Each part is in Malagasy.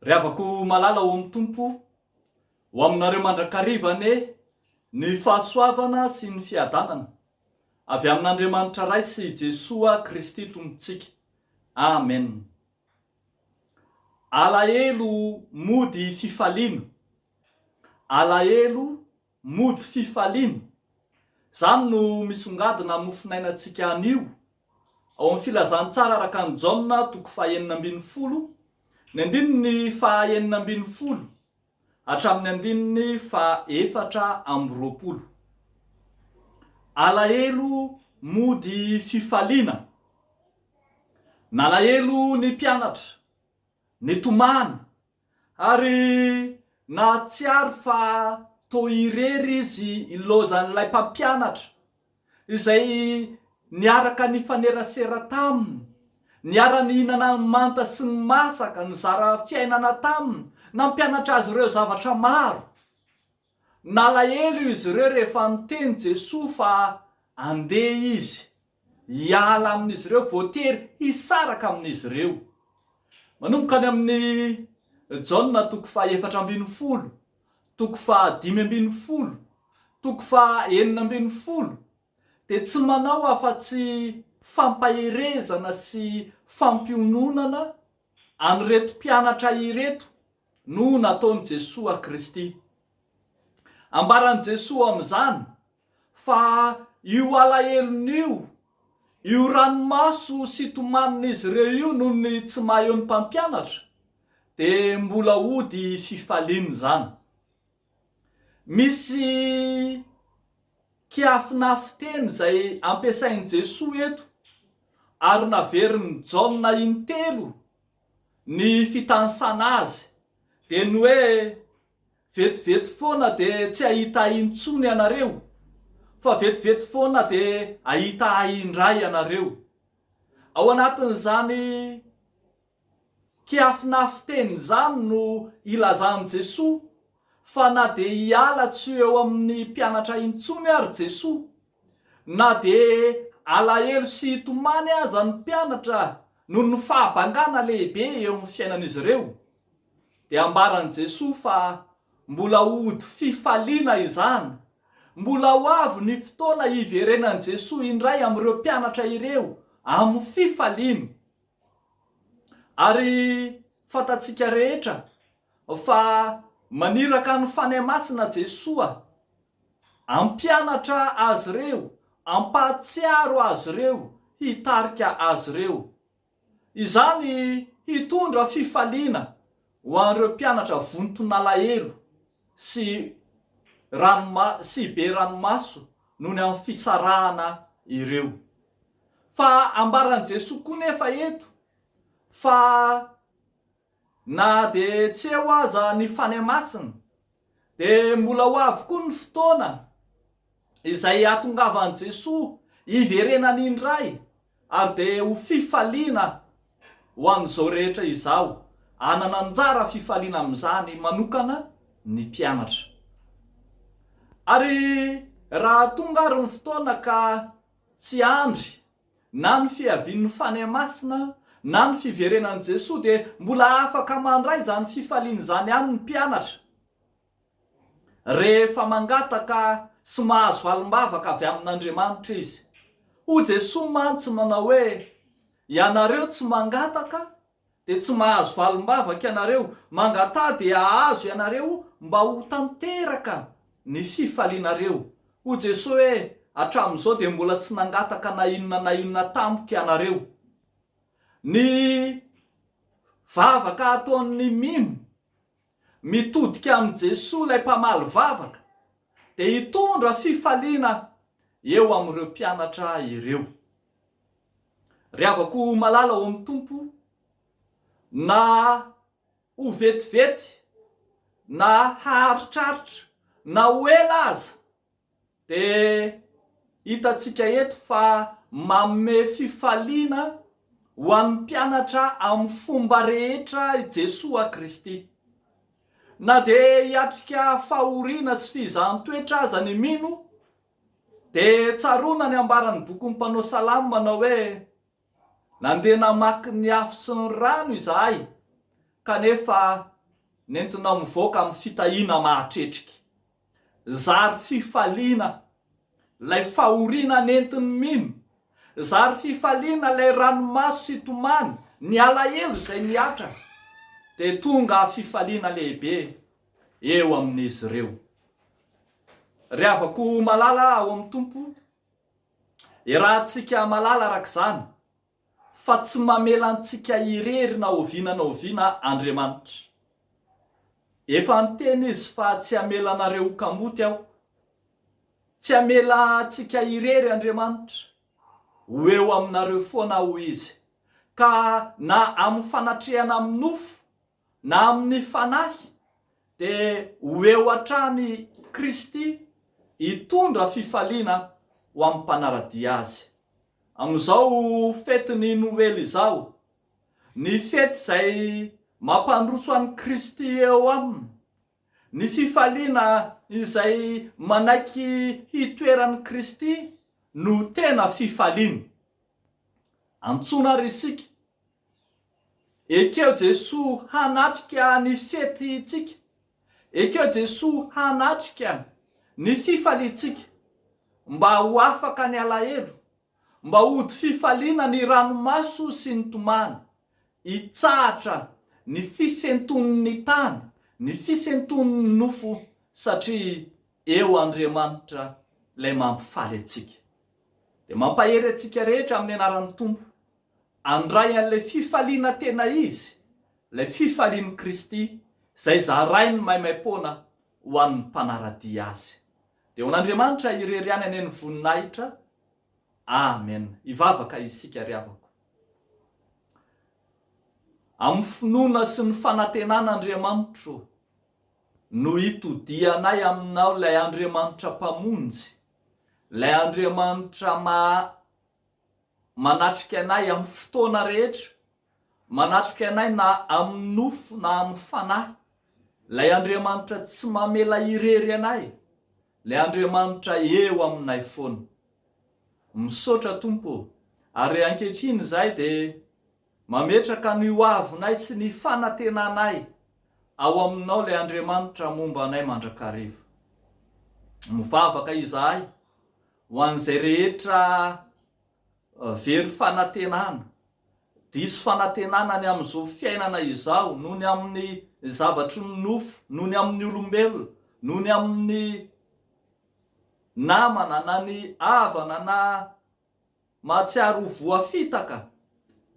Ry avako malala ho amin'ny tompo ho aminareo mandrakarivane ny fahasoavana sy ny fiadanana avy amin'Andriamanitra ray sy Jesoa Kristy tompontsika. Amen. Alahelo mody fifaliana. Alahelo mody fifaliana. Zany no misongadina mofinainantsika anio ao amin'ny filazantsara araka ny Jaona 9:40 ny andininy 9:40 hatramin'ny andininy 4:20. Alahelo mody fifaliana. Nalahelo ny mpianatra, ny tomany, ary nahatsiaro fa toa irery izy ilozan'ilay mpampianatra izay niaraka nifanerasera taminy, niara-nihinana ny manta sy ny masaka, nizara fiainana taminy, nampianatra azy ireo zavatra maro. Nalahelo izy ireo rehefa niteny Jesoa fa andeha izy hiala amin'izy ireo, voatery hisaraka amin'izy ireo. Manomboka any amin'ny Jaona 4:40, 5:50, 6:40 dia tsy manao afa-tsy fampaherezana sy fampiononana an'ireto mpianatra ireto no nataon'i Jesoa Kristy. Ambaran'i Jesoa amin'izany fa io alahelon'io, io ranomaso sy tomanin'izy ireo io noho ny tsy mahay eo ny mpampianatra dia mbola ody fifaliana zany. Misy kiafinafy teny izay ampiasain'i Jesoa eto ary naveriny Jaona intelo ny fitansana azy dia ny hoe vetivety foana dia tsy ahita intsony ianareo, fa vetivety foana dia ahita indray ianareo. Ao anatin'izany kiafinafy teny zany no ilazan'i Jesoa fa na dia hiala tsy eo amin'ny mpianatra intsony ary Jesoa, na dia alahelo sy hitomany aza ny mpianatra noho ny fahabangana lehibe eo amin'ny fiainan'izy ireo, dia ambaran'i Jesoa fa mbola ody fifaliana izany. Mbola ho avy ny fotoana hiverenan'i Jesoa indray amin'ireo mpianatra ireo amin'ny fifaliana. Ary fantatsika rehetra fa maniraka ny fanahy masina Jesoa ampianatra azy ireo, ampahatsiaro azy ireo, hitarika azy ireo. Izany hitondra fifaliana ho an'ireo mpianatra vontona alahelo sy be ranomaso noho ny amin'ny fisarahana ireo. Fa ambaran'i Jesoa koa nefa eto fa na dia tsy eo aza ny fanahy masina dia mbola ho avy koa ny fotoana izay ahatongavan'i Jesoa hiverenany indray ary dia ho fifaliana ho an'izao rehetra izao. Anana anjara fifaliana amin'izany manokana ny mpianatra. Ary raha tonga ary ny fotoana ka tsy andry na ny fiavian'ny fanahy masina na ny fiverenan'i Jesoa dia mbola afaka mandray izany fifaliana izany ihany ny mpianatra rehefa mangataka sy mahazo valim-bavaka avy amin'Andriamanitra izy. Hoy Jesoa mantsy manao hoe ianareo tsy mangataka dia tsy mahazo valim-bavaka ianareo, mangatà dia ahazo ianareo mba ho tanteraka ny fifalianareo. Hoy Jesoa hoe hatramin'izao dia mbola tsy nangataka na inona tampoka ianareo. Ny vavaka ataon'ny mino mitodika amin'i Jesoa ilay mpamaly vavaka dia hitondra fifaliana eo amin'ireo mpianatra ireo. Ry havako malala ao amin'ny tompo, na ho vetivety, na haharitraritra, na ho ela aza dia hitantsika eto fa manome fifaliana ho an'ny mpianatra amin'ny fomba rehetra i Jesoa Kristy. Na dia hiatrika fahoriana sy fihizaham-toetra aza ny mino dia tsaroana ny ambaran'ny bokin'ny mpanao salamo manao hoe nandeha namaky ny afo sy ny rano izahay kanefa nentinao mivoaka amin'ny fitahina mahatretriky. Zary fifaliana lay fahoriana nentiny mino, zary fifaliana lay ranomaso sy tomany ny alahelo zay niatra, de tonga fifaliana lehibe eo amin'izy ireo. Ry havako malala ao amin'ny tompo, irahantsika malala arak'izany fa tsy mamelantsika irery na oviana Andriamanitra. Efa niteny izy fa tsy amelanareo kamoty aho, tsy amelantsika irery Andriamanitra, ho eo aminareo foana ho izy. Ka na amin'ny fanatrehana amin'ny nofo na amin'ny fanahy, de ho eo hatrany Kristy hitondra fifaliana ho amin'ny mpanaradia azy. Amin'izao fetiny Noely izao, ny fety zay mampandroso an'i Kristy eo aminy, ny fifaliana izay manaiky hitoeran'i Kristy no tena fifaliana. Antsona ry isika, ekeo Jesoa hanatrika ny fety itsika, ekeo Jesoa hanatrika ny fifaliantsika, mba ho afaka ny alahelo, mba hody fifaliana ny ranomaso sy ny tomany, hitsahatra ny fisenton'ny tany, ny fisenton'ny nofo, satria eo Andriamanitra lay mampifaly atsika. De mampahery atsika rehetra amin'ny anaran'ny Tompo andray an'ilay fifaliana tena izy, lay fifalian'i Kristy zay zarainy maimaim-poana ho an'ny mpanaradia azy. De ho an'Andriamanitra irery any aneny voninahitra. Amen. Ivavaka isika ry havako. Amin'ny finoana sy ny fanantenan'Andriamanitra no hitodianay aminao lay Andriamanitra mpamonjy, lay Andriamanitra manatrika anay amin'ny fotoana rehetra, manatrika anay na amin'ny nofo na amin'ny fanahy, lay Andriamanitra tsy mamela irery anay, lay Andriamanitra eo aminay foana. Misaotra Tompo, ary ankehitriny zay de mametraka ny hoavinay sy ny fanantenanay ao aminao lay Andriamanitra momba anay mandrakariva. Mivavaka izahay ho an'izay rehetra very fanantenana, diso fanantenana ny amin'izao fiainana izao, noho ny amin'ny zavatry ny nofo, noho ny amin'ny olombelona, noho ny amin'ny namana na ny havana na mahatsiaro voafitaka,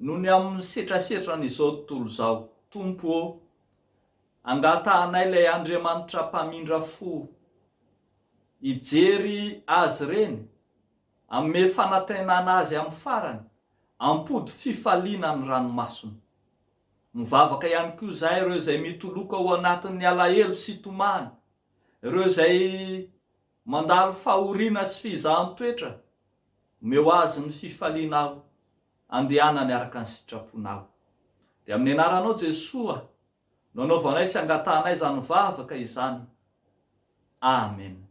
noho ny amin'ny setrasetra n'izao tontolo izao. Tompo, angatahanay lay Andriamanitra mpamindra fo, hijery azy reny, ame fanantenana azy amin'ny farany, ampody fifaliana ny ranomasony. Mivavaka ihany koa zay ireo zay mitoloka ao anatin'ny alahelo sy tomany, ireo zay mandalo fahoriana sy fizahan-toetra, omeo azy ny fifaliana andehanany araka ny sitraponao. De amin'ny anaranao Jesoa no anaovanay sy angatahanay zany vavaka izany. Amen.